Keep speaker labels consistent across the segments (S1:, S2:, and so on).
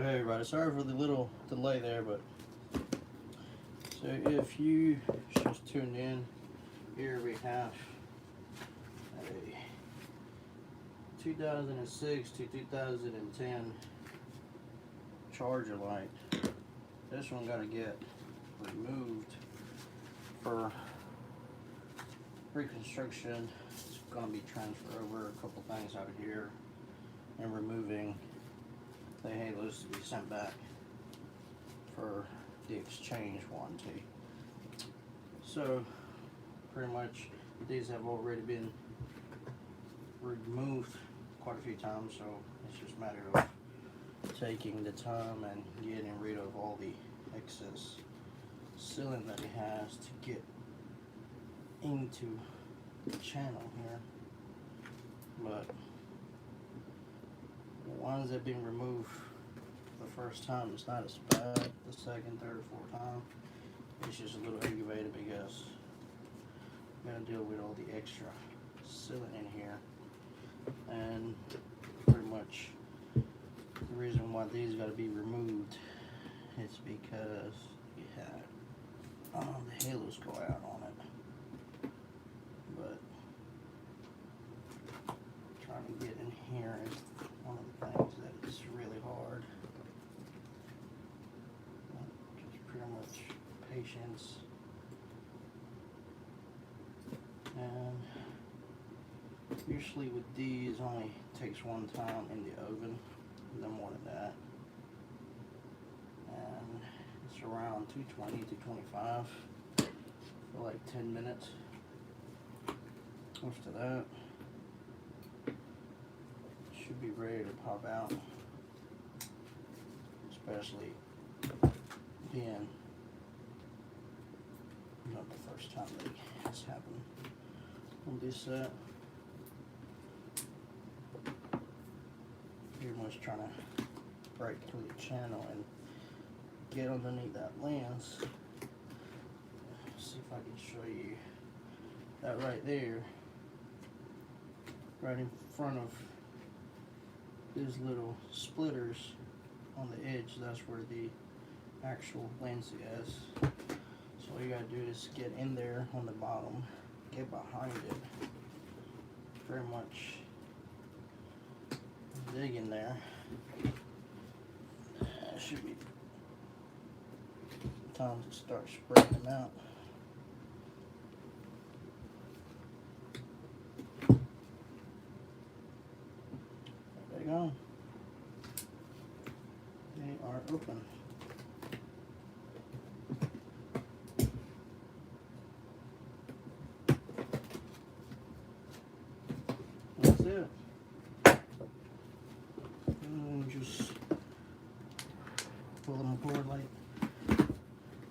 S1: Hey everybody, sorry for the little delay there, but so if you just tuned in, here we have a 2006 to 2010 Charger light. This one got to get removed for reconstruction. It's going to be transferred over a couple things out of here and removing the halos to be sent back for the exchange warranty. So pretty much these have already been removed quite a few times, so it's just a matter of taking the time and getting rid of all the excess sealant that it has to get into the channel here. But the ones that have been removed the first time, it's not as bad. The second, third, fourth time, it's just a little aggravated because I'm gonna deal with all the extra sealant in here. And pretty much the reason why these got to be removed is because you had the halos go out on it. But trying to get in here is one of the things that is really hard. Just pretty much patience. And usually with these only takes one time in the oven, no more than that. And it's around 220 to 25 for like 10 minutes. After that, should be ready to pop out, especially being not the first time that has happened on this set. Pretty much trying to break through the channel and get underneath that lens. See if I can show you that right there, right in front of these little splitters on the edge. That's where the actual lens is. So all you gotta do is get in there on the bottom, get behind it, pretty much dig in there. Should be time to start spreading them out. There they go. They are open. That's it. And just pull them apart like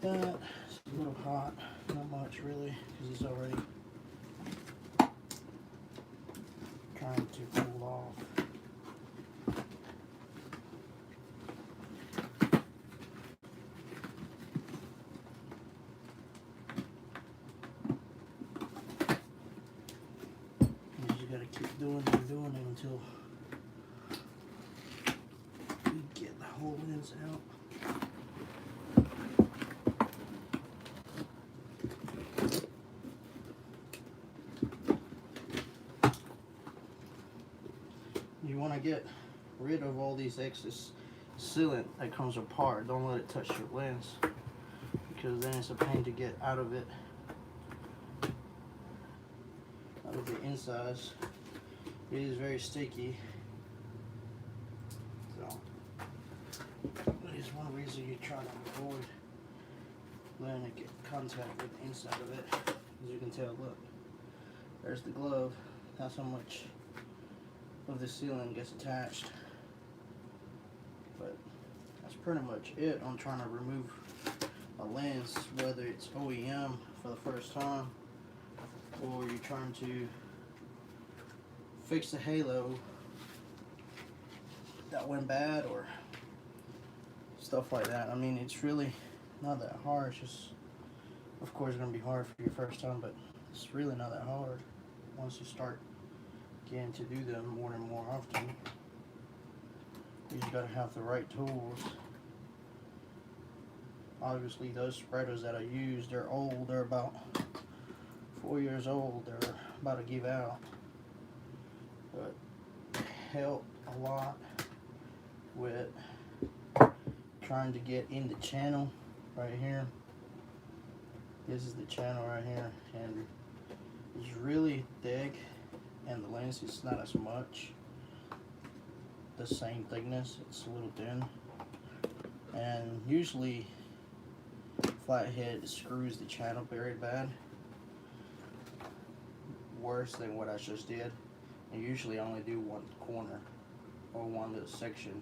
S1: that. It's a little hot, not much really, because it's already trying to cool off. You just gotta keep doing it and doing it until you get the whole lens out. You want to get rid of all these excess sealant that comes apart. Don't let it touch your lens, because then it's a pain to get out of it, out of the insides. It is very sticky, so that is one reason you try to avoid letting it get contact with the inside of it. As you can tell, look, there's the glove. That's how much of the sealant gets attached. But that's pretty much it on trying to remove a lens, whether it's OEM for the first time or you're trying to fix the halo that went bad or stuff like that. I mean, it's really not that hard. It's just, of course, it's going to be hard for your first time, but it's really not that hard once you start getting to do them more and more often. You just gotta have the right tools. Obviously, those spreaders that I use, they're old. They're about 4 years old. They're about to give out. But help a lot with trying to get in the channel right here. This is the channel right here, and it's really thick, and the lens is not as much the same thickness. It's a little thin, and usually flathead screws the channel very bad, worse than what I just did. I usually only do one corner or one little section,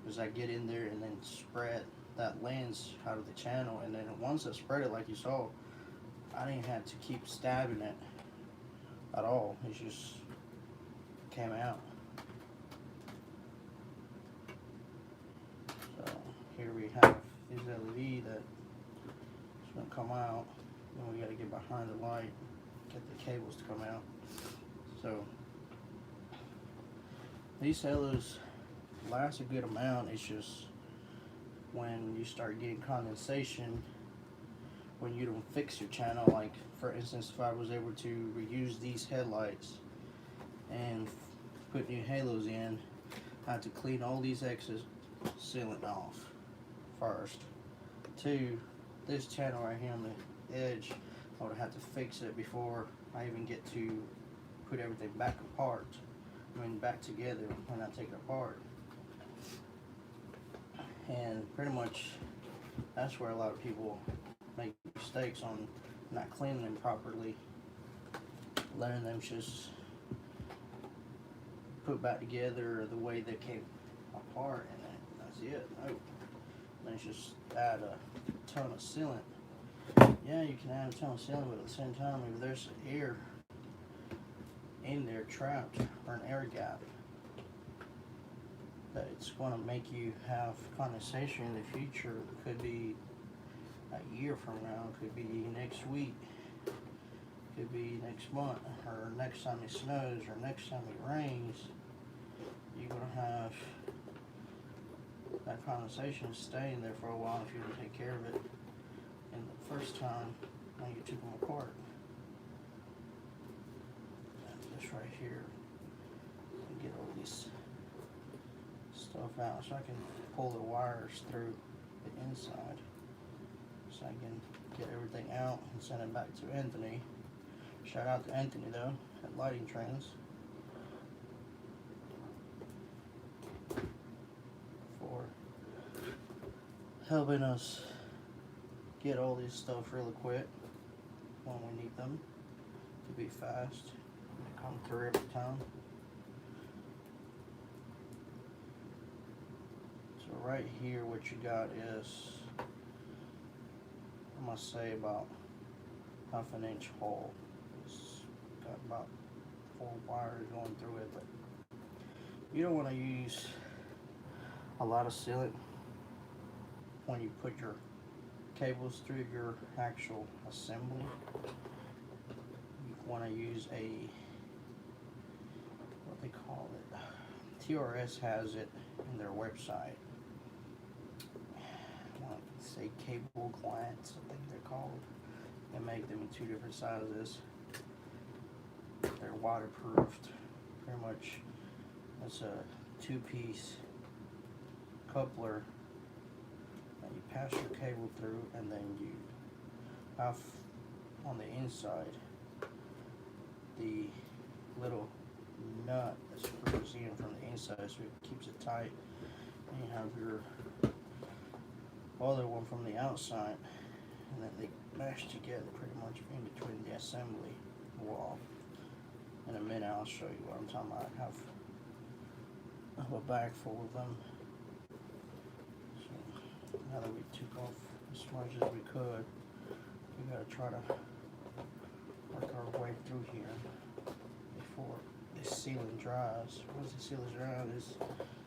S1: because I get in there and then spread that lens out of the channel, and then once I spread it like you saw, I didn't have to keep stabbing it at all. It just came out. So here we have this LED that is going to come out. Then we got to get behind the light, get the cables to come out. So these halos last a good amount. It's just when you start getting condensation, when you don't fix your channel. Like for instance, if I was able to reuse these headlights and put new halos in, I had to clean all these excess sealant off first. Two, this channel right here on the edge, I would have to fix it before I even get to put everything back apart. I mean back together when I take it apart. And pretty much that's where a lot of people make mistakes on not cleaning them properly, letting them just put back together the way they came apart, and that's it. No, let's just add a ton of sealant. Yeah, you can add a ton of sealant, but at the same time, if there's air in there trapped or an air gap, that it's going to make you have condensation in the future. It could be a year from now, it could be next week, it could be next month, or next time it snows, or next time it rains. You're going to have that condensation staying there for a while if you don't take care of it. And the first time when you took them apart. And this right here, get all these stuff out so I can pull the wires through the inside, so I can get everything out and send it back to Anthony. Shout out to Anthony though at Lighting Trends for helping us get all this stuff really quick when we need them to be fast. They come through every time. So right here what you got is, I must say, about half an inch hole. It's got about 4 wires going through it, but you don't want to use a lot of sealant when you put your cables through your actual assembly. You want to use a, what they call it, TRS has it in their website. I want to say cable glance, I think they're called. They make them in 2 different sizes. They're waterproofed. Pretty much it's a 2-piece coupler that you pass your cable through, and then you have on the inside the little nut that screws in from the inside, so it keeps it tight. And you have your other one from the outside, and then they mash together pretty much in between the assembly wall. In a minute I'll show you what I'm talking about. I have a bag full of them. So now that we took off as much as we could, we gotta try to work our way through here before this sealant dries. Once the sealant dries,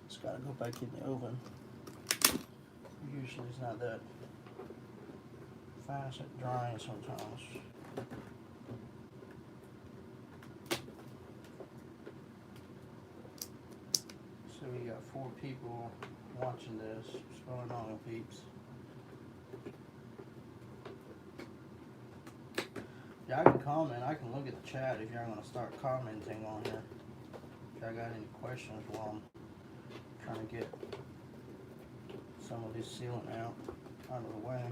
S1: it's gotta go back in the oven. Usually it's not that fast at drying sometimes. So we got 4 people watching this. What's going on, peeps? Y'all can comment. I can look at the chat if y'all want to start commenting on here. If y'all got any questions while I'm trying to get some of this sealant out of the way.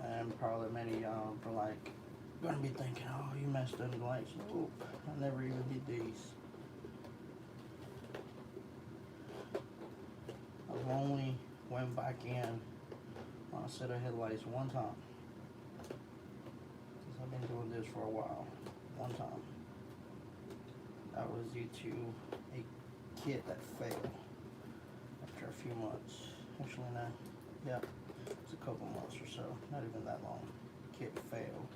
S1: And probably many of y'all are like gonna be thinking, oh, you messed up the lights. Nope, I never even did these. I've only went back in on a set of headlights one time. Because I've been doing this for a while. One time. That was due to a kit that failed after a few months. Actually, no. Yeah, it's a couple months or so. Not even that long. Kit failed.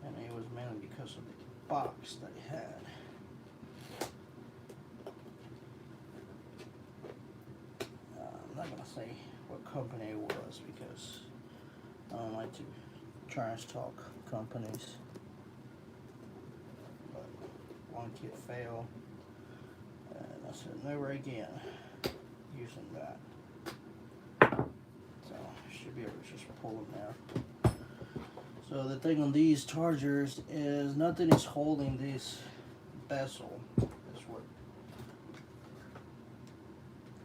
S1: And it was mainly because of the box that it had. I'm not gonna say what company it was because I don't like to trash talk companies. But one kit failed, and I said never again using that. So should be able to just pull them now. So the thing on these chargers is nothing is holding this bezel. That's what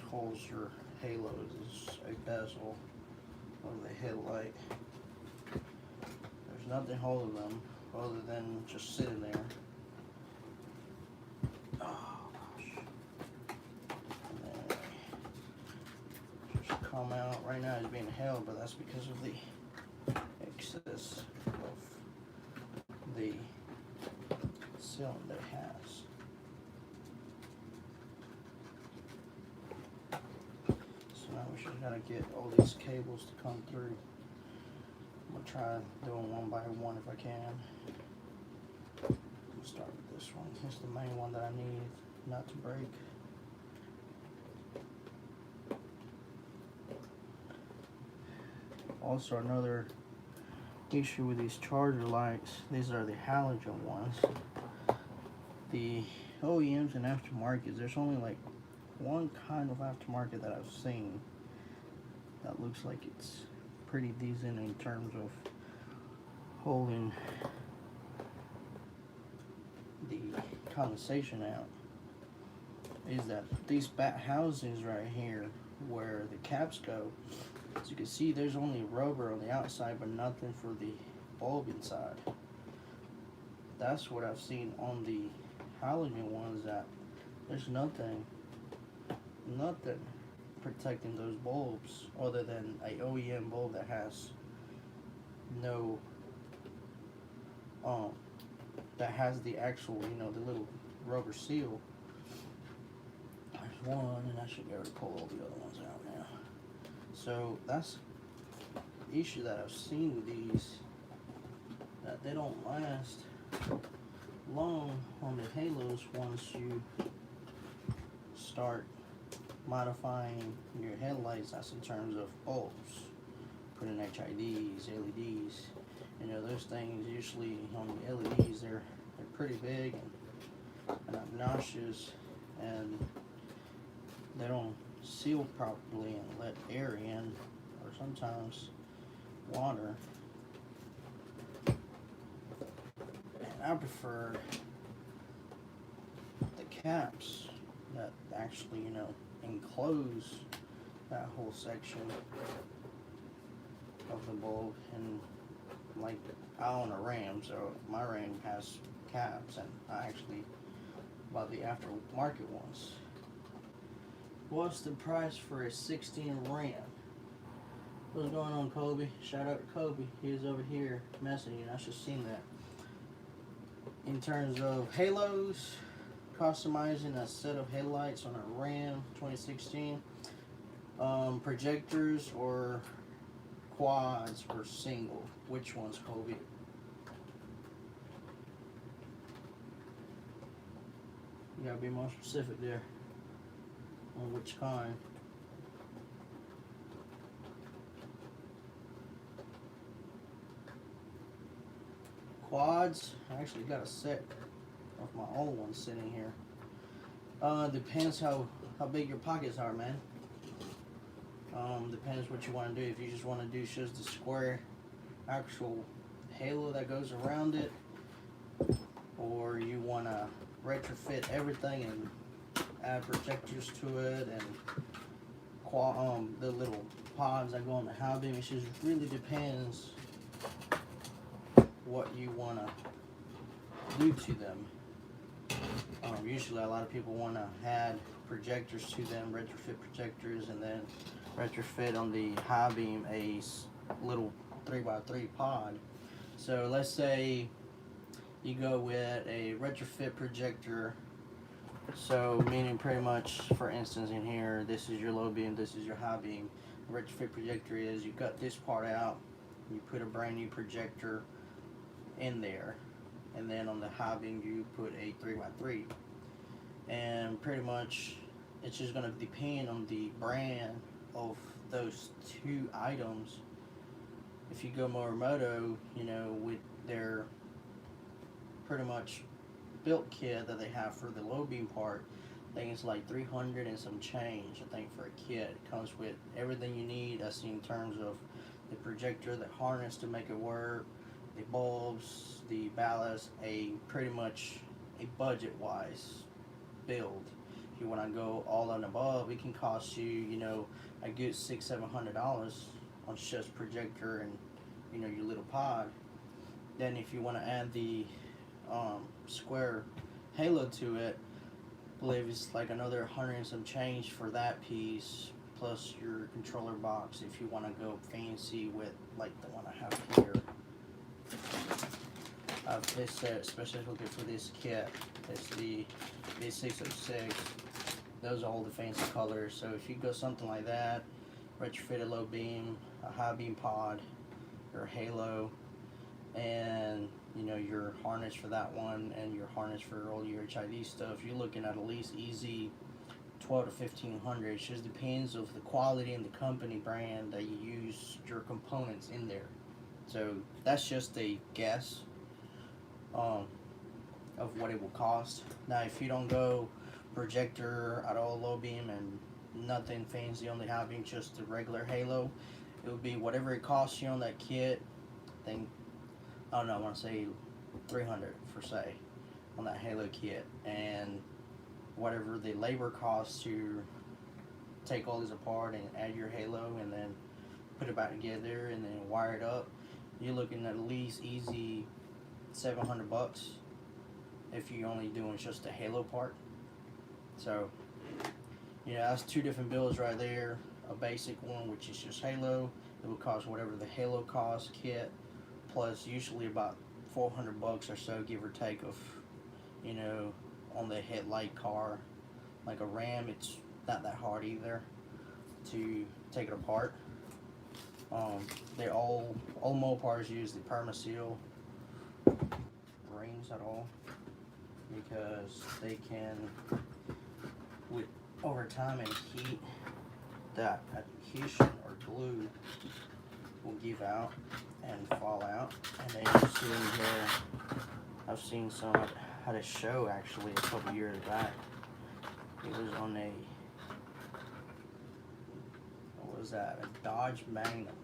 S1: holds your halos, is a bezel of the headlight. There's nothing holding them other than just sitting there. Oh gosh. And then just come out. Right now it's being held, but that's because of the excess of the cylinder it has. So now we just gotta get all these cables to come through. I'm gonna try doing one by one if I can. We'll start with this one. It's the main one that I need not to break. Also, another issue with these charger lights, these are the halogen ones. The OEMs and aftermarkets, there's only like one kind of aftermarket that I've seen that looks like it's pretty decent in terms of holding the condensation out. Is that these back housings right here where the caps go, as you can see, there's only rubber on the outside but nothing for the bulb inside. That's what I've seen on the halogen ones, that there's nothing protecting those bulbs other than a OEM bulb that has no that has the actual, you know, the little rubber seal. There's one, and I should be able to pull all the other ones out now. So that's the issue that I've seen with these, that they don't last long on the halos once you start modifying your headlights. That's in terms of bulbs, putting HIDs, LEDs. You know, those things usually on the LEDs, they're pretty big and obnoxious, and they don't seal properly and let air in, or sometimes water. And I prefer the caps that actually, you know, enclose that whole section of the bulb. And like, I own a Ram, so my Ram has caps, and I actually bought the aftermarket ones. What's the price for a 16 Ram? What's going on, Kobe? Shout out to Kobe. He is over here messaging. I should have seen that. In terms of halos, customizing a set of headlights on a Ram 2016, projectors or quads or single, which one's, Kobe? You gotta be more specific there on which kind. quads, I actually got a set of my old ones sitting here. Depends how big your pockets are, man. Depends what you want to do. If you just want to do just the square actual halo that goes around it, or you want to retrofit everything and add projectors to it and the little pods that go on the high beam. It just really depends what you want to do to them. Usually a lot of people want to add projectors to them, retrofit projectors, and then retrofit on the high beam a little 3x3 pod. So let's say you go with a retrofit projector. So meaning pretty much, for instance, in here, this is your low beam, this is your high beam. The retrofit projector is you cut this part out, you put a brand new projector in there, and then on the high beam you put a 3x3. And pretty much it's just going to depend on the brand of those two items. If you go Morimoto, you know, with their pretty much built kit that they have for the low beam part, I think it's like 300 and some change, I think, for a kit. It comes with everything you need. I see in terms of the projector, the harness to make it work, the bulbs, the ballast, pretty much a budget wise build. If you want to go all and above, it can cost you, you know, a good $600-700 on just projector and, you know, your little pod. Then if you want to add the square halo to it, I believe it's like another 100 and some change for that piece, plus your controller box if you want to go fancy with like the one I have here. This set specifically for this kit. It's the B606. Those are all the fancy colors. So if you go something like that, retrofit a low beam, a high beam pod, or halo, and you know your harness for that one, and your harness for all your HID stuff, you're looking at least easy 12 to 1500. It just depends of the quality and the company brand that you use your components in there. So that's just a guess of what it will cost. Now if you don't go projector at all, low beam, and nothing fancy on the high beam, just the regular halo, it would be whatever it costs you on that kit. I think, I don't know, I want to say 300 for say on that halo kit, and whatever the labor costs to take all these apart and add your halo and then put it back together and then wire it up, you're looking at least easy $700 if you're only doing just the halo part. So yeah, that's two different builds right there. A basic one, which is just halo, it would cost whatever the halo cost kit, plus usually about $400 or so, give or take, of, you know, on the headlight car. Like a Ram, it's not that hard either to take it apart. They all Mopars use the Permaseal rings at all, because they can, with over time and heat, that adhesion or glue will give out and fall out. And then you see in here, I've seen some at a show actually a couple years back. It was on a, what was that, a Dodge Magnum,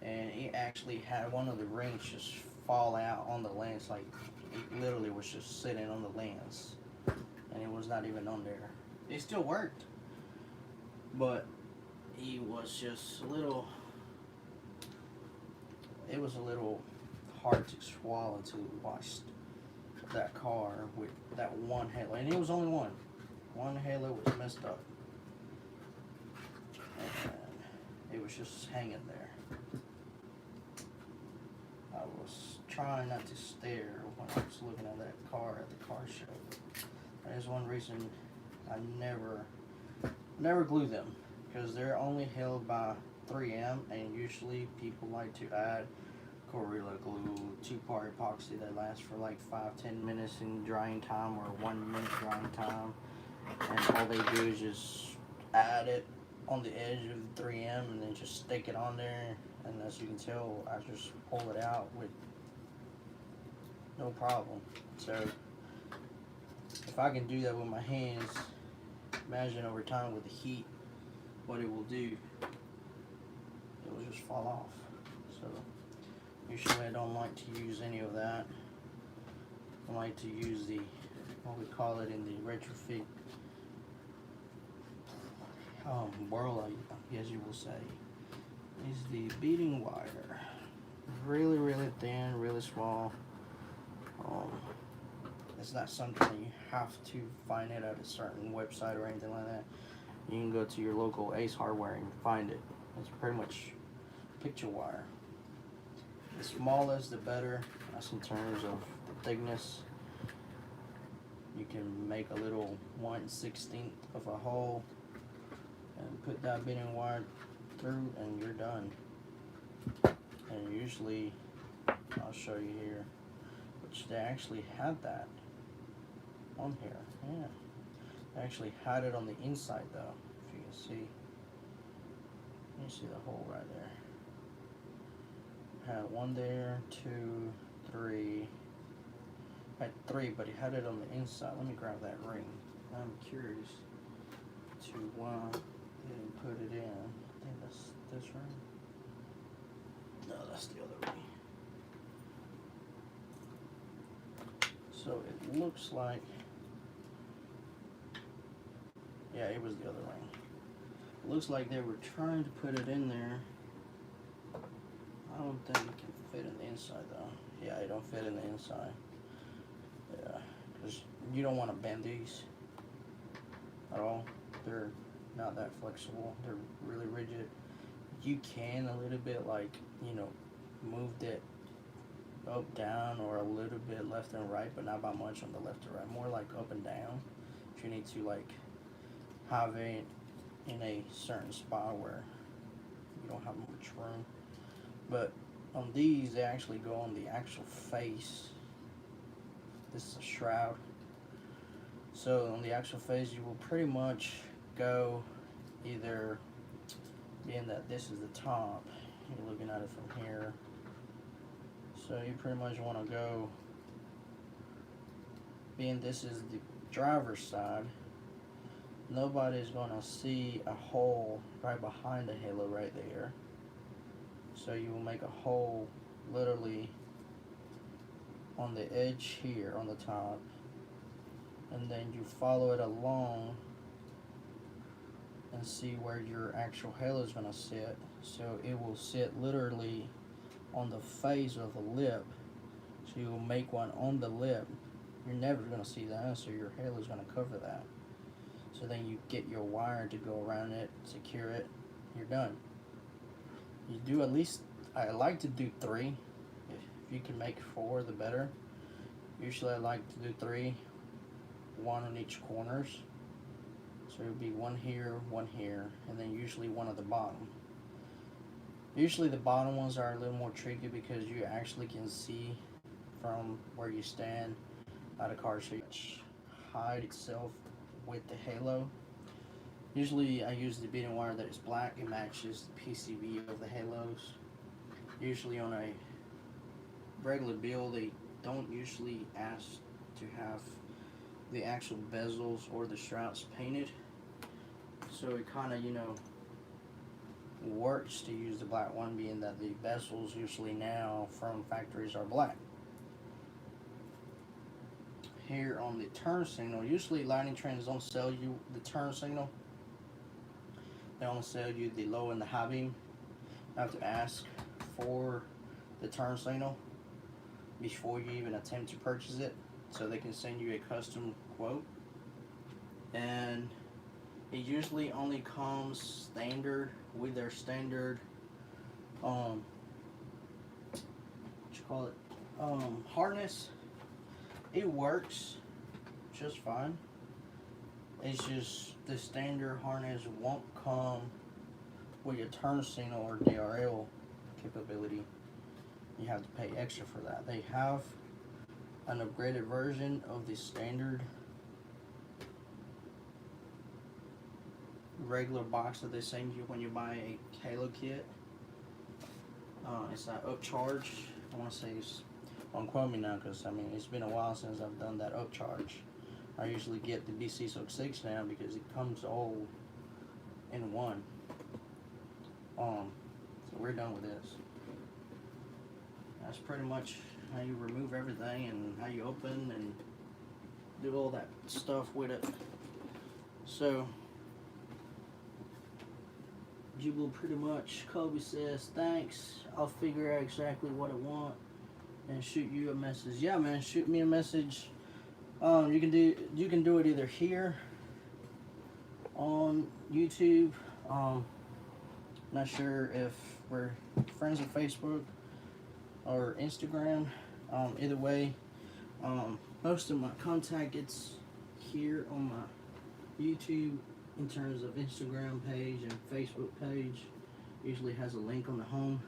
S1: and it actually had one of the rings just fall out on the lens. Like it literally was just sitting on the lens, and it was not even on there. It still worked, but it was just a little, it was a little hard to swallow to watch that car with that one halo, and it was only one halo was messed up, and it was just hanging there. I was trying not to stare when I was looking at that car at the car show. That is one reason I never glue them, because they're only held by 3M, and usually people like to add Gorilla Glue, 2-part epoxy that lasts for like 5-10 minutes in drying time, or 1 minute drying time, and all they do is just add it on the edge of the 3M and then just stick it on there, and as you can tell, I just pull it out with no problem. So if I can do that with my hands, imagine over time with the heat what it will do. It will just fall off. So usually I don't like to use any of that. I like to use the, what we call it in the retrofit world, I guess you will say, is the beading wire. Really, really thin, really small. It's not something you have to find it at a certain website or anything like that. You can go to your local Ace Hardware and find it. It's pretty much picture wire. The smallest, the better. That's in terms of the thickness. You can make a little 1/16 of a hole and put that beading wire through, and you're done. And usually, I'll show you here, which they actually had that on here. Yeah, they actually had it on the inside though. If you can see, you see the hole right there. Had one there, 2, 3. Had 3, but he had it on the inside. Let me grab that ring. I'm curious to why they didn't put it in. I think that's this ring. No, that's the other ring. So it looks like, yeah, it was the other ring. It looks like they were trying to put it in there. I don't think it can fit in the inside though. Yeah, it don't fit in the inside. Yeah, because you don't want to bend these at all. They're not that flexible. They're really rigid. You can a little bit, like, you know, move it up, down, or a little bit left and right, but not by much on the left or right. More like up and down. If you need to, like, have it in a certain spot where you don't have much room. But on these, they actually go on the actual face. This is a shroud. So on the actual face, you will pretty much go either, being that this is the top, you're looking at it from here. So you pretty much want to go, being this is the driver's side, nobody's going to see a hole right behind the halo right there. So you will make a hole literally on the edge here on the top, and then you follow it along and see where your actual halo is going to sit. So it will sit literally on the face of the lip. So you will make one on the lip. You're never going to see that, so your halo is going to cover that. So then you get your wire to go around it, secure it, you're done. You do at least, I like to do 3. If you can make 4, the better. Usually I like to do 3, 1 on each corners. So it would be 1 here, 1 here, and then usually 1 at the bottom. Usually the bottom ones are a little more tricky because you actually can see from where you stand at a car, so you hide itself with the halo. Usually I use the beading wire that is black. It matches the PCB of the halos. Usually on a regular build, they don't usually ask to have the actual bezels or the shrouds painted. So it kind of, you know, works to use the black one, being that the bezels usually now from factories are black. Here on the turn signal, usually lighting trends don't sell you the turn signal. They only sell you the low and the high beam. You have to ask for the turn signal before you even attempt to purchase it, so they can send you a custom quote. And it usually only comes standard with their standard harness. It works just fine. It's just the standard harness won't come with your turn signal or DRL capability. You have to pay extra for that. They have an upgraded version of the standard regular box that they send you when you buy a Halo kit. It's that upcharge. I want to say it's, don't quote me now, because I mean it's been a while since I've done that upcharge. I usually get the BC06 now because it comes all in one. So we're done with this. That's pretty much how you remove everything and how you open and do all that stuff with it. So Jubal pretty much, Kobe says, thanks, I'll figure out exactly what I want and shoot you a message. Yeah, man, shoot me a message. You can do it either here on YouTube. Not sure if we're friends on Facebook or Instagram. Either way, most of my contact gets here on my YouTube in terms of Instagram page and Facebook page. Usually has a link on the home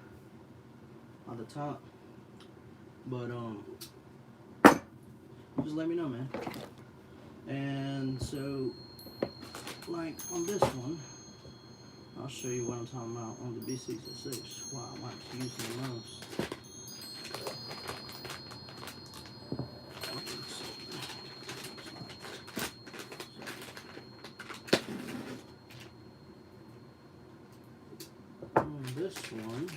S1: on the top. But just let me know, man. And so, like on this one, I'll show you what I'm talking about on the B606. Why I like using the most. On this one,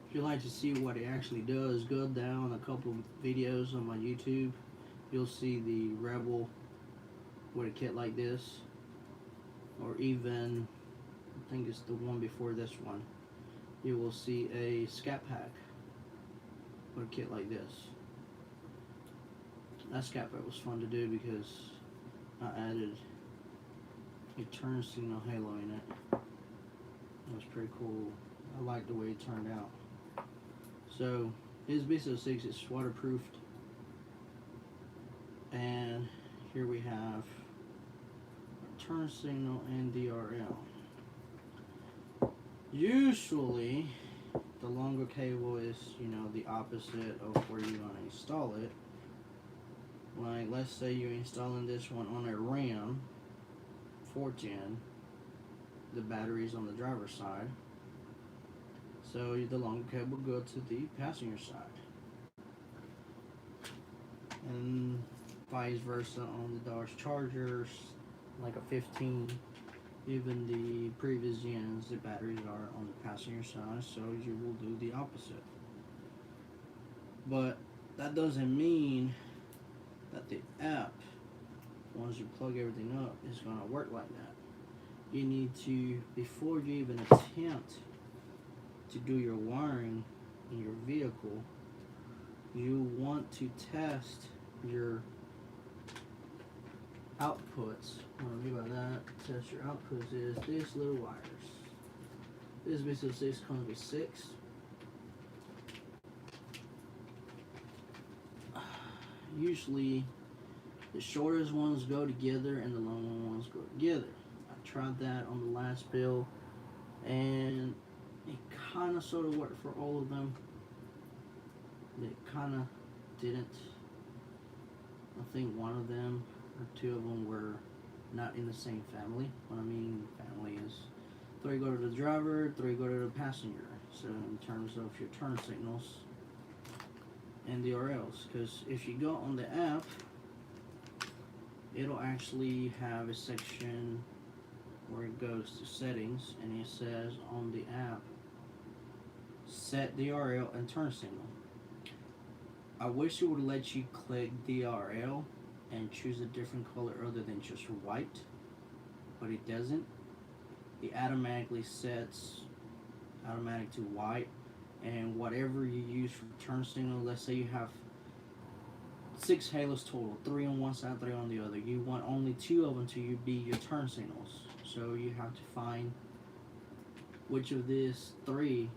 S1: if you'd like to see what it actually does, go down a couple videos on my YouTube. You'll see the Rebel with a kit like this, or even, I think it's the one before this one, you will see a Scat Pack with a kit like this. That Scat Pack was fun to do because I added a turn signal halo in it. It was pretty cool. I like the way it turned out. So his B606 is waterproofed. And here we have a turn signal and DRL. Usually, the longer cable is, you know, the opposite of where you're going to install it. Like, let's say you're installing this one on a Ram 410. The battery's on the driver's side. So the longer cable will go to the passenger side. And vice versa on the Dodge Chargers, like a 15, even the previous gens, the batteries are on the passenger side, so you will do the opposite. But that doesn't mean that the app, once you plug everything up, is going to work like that. You need to, before you even attempt to do your wiring in your vehicle, you want to test your outputs. What I mean by that, test your outputs is this little wires. This B606 comes with 6. Usually the shortest ones go together and the longer ones go together. I tried that on the last build and it kind of sort of worked for all of them. It kind of didn't. I think one of them or two of them were not in the same family. What I mean family is 3 go to the driver, 3 go to the passenger. So in terms of your turn signals and the RLs, because if you go on the app, it'll actually have a section where it goes to settings and it says on the app, set DRL and turn signal. I wish it would let you click DRL and choose a different color other than just white, but it doesn't. It automatically sets automatic to white, and whatever you use for turn signal, let's say you have 6 halos total, 3 on one side, 3 on the other. You want only 2 of them to be your turn signals. So you have to find which of these 3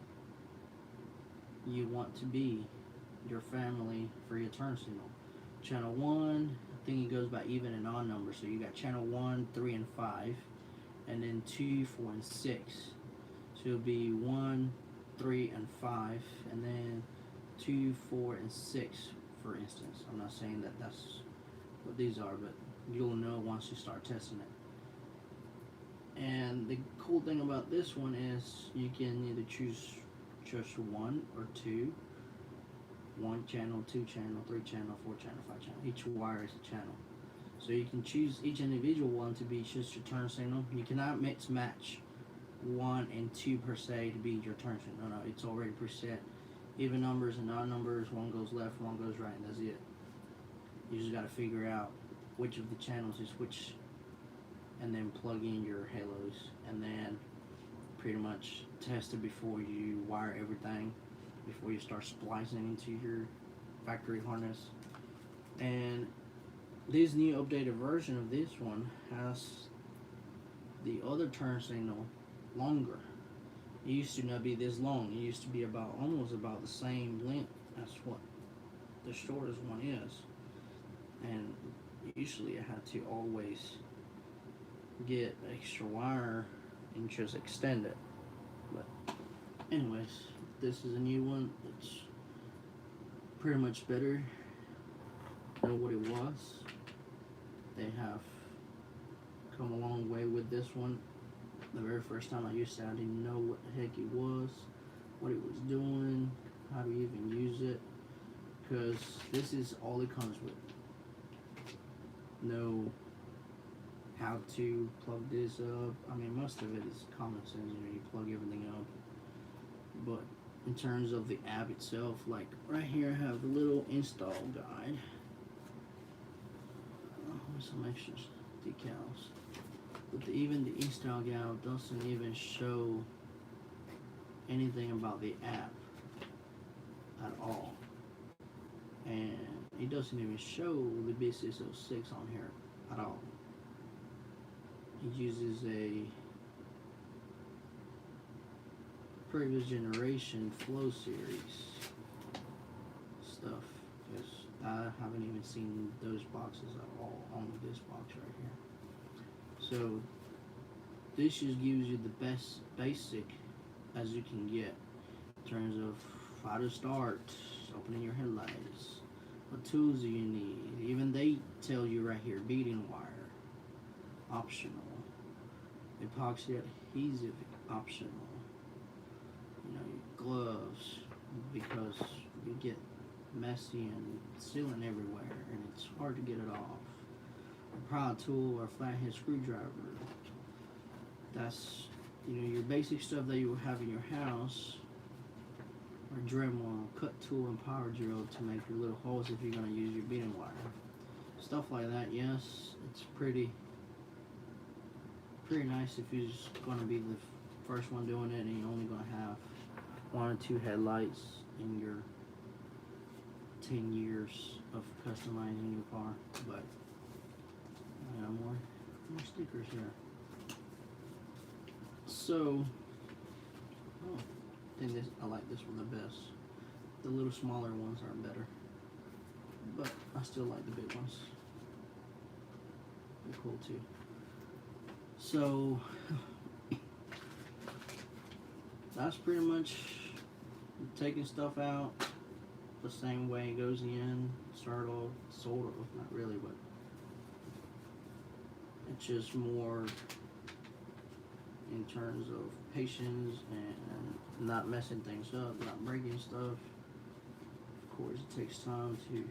S1: you want to be your family for your turn signal. Channel 1, I think it goes by even and odd numbers. So you got channel 1, 3, and 5, and then 2, 4, and 6. So it'll be 1, 3, and 5, and then 2, 4, and 6, for instance. I'm not saying that that's what these are, but you'll know once you start testing it. And the cool thing about this one is you can either choose just one or two. One channel, two channel, three channel, four channel, five channel. Each wire is a channel. So you can choose each individual one to be just your turn signal. You cannot mix match one and two per se to be your turn signal. No, it's already preset. Even numbers and odd numbers, one goes left, one goes right, and that's it. You just got to figure out which of the channels is which, and then plug in your halos, and then pretty much test it before you wire everything, before you start splicing into your factory harness. And this new updated version of this one has the other turn signal longer. It used to not be this long. It used to be about almost about the same length as what the shortest one is. And usually I had to always get extra wire and just extend it. But anyways, this is a new one. It's pretty much better than what it was. They have come a long way with this one. The very first time I used it, I didn't know what the heck it was, what it was doing, how to even use it, because this is all it comes with. No how to plug this up. I mean, most of it is common sense, you plug everything up. But in terms of the app itself, like right here I have the little install guide. With some extra decals. But even the install guide doesn't even show anything about the app at all. And it doesn't even show the B606 on here at all. It uses a previous generation flow series stuff, because I haven't even seen those boxes at all on this box right here. So this just gives you the best basic as you can get in terms of how to start, opening your headlights, what tools do you need. Even they tell you right here, beading wire, optional, epoxy adhesive, optional, you know, your gloves, because you get messy and sealing everywhere and it's hard to get it off. A prod tool or flathead screwdriver. That's, you know, your basic stuff that you will have in your house. Or Dremel, cut tool, and power drill to make your little holes if you're going to use your beading wire. Stuff like that, yes, it's pretty nice if you're just going to be the first one doing it and you're only going to have one or two headlights in your 10 years of customizing your car. But I got more stickers here. So, I like this one the best. The little smaller ones are better, but I still like the big ones. They're cool too. So that's pretty much taking stuff out the same way it goes in. Start off, sort of, not really, but it's just more in terms of patience and not messing things up, not breaking stuff. Of course, it takes time to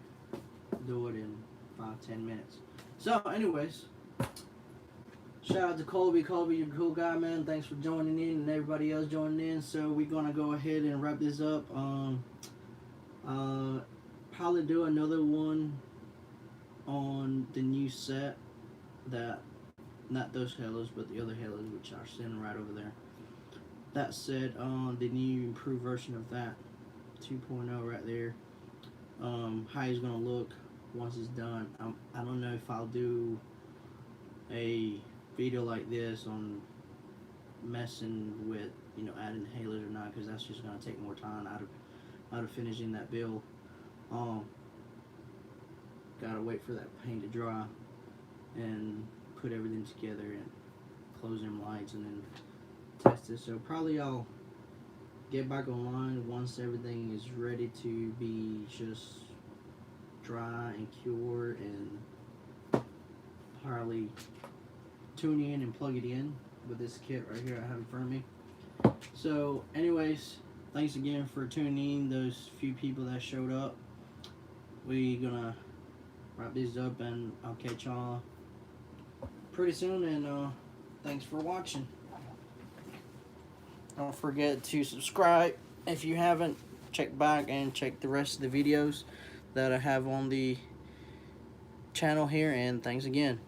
S1: do it in 5-10 minutes. So, anyways, shout out to Colby. Colby, you're a cool guy, man. Thanks for joining in and everybody else joining in. So, we're gonna go ahead and wrap this up. Probably do another one on the new set, that not those halos but the other halos, which are sitting right over there. That said, the new improved version of that 2.0 right there, how it's gonna look once it's done. I don't know if I'll do a video like this on messing with, you know, adding halos or not, because that's just gonna take more time out of finishing that build. Gotta wait for that paint to dry and put everything together and close them lights and then test it. So probably I'll get back online once everything is ready to be just dry and cured, and probably tune in and plug it in with this kit right here I have in front of me. So anyways, thanks again for tuning in, those few people that showed up. We gonna wrap these up and I'll catch y'all pretty soon, and thanks for watching. Don't forget to subscribe if you haven't. Check back and check the rest of the videos that I have on the channel here, and thanks again.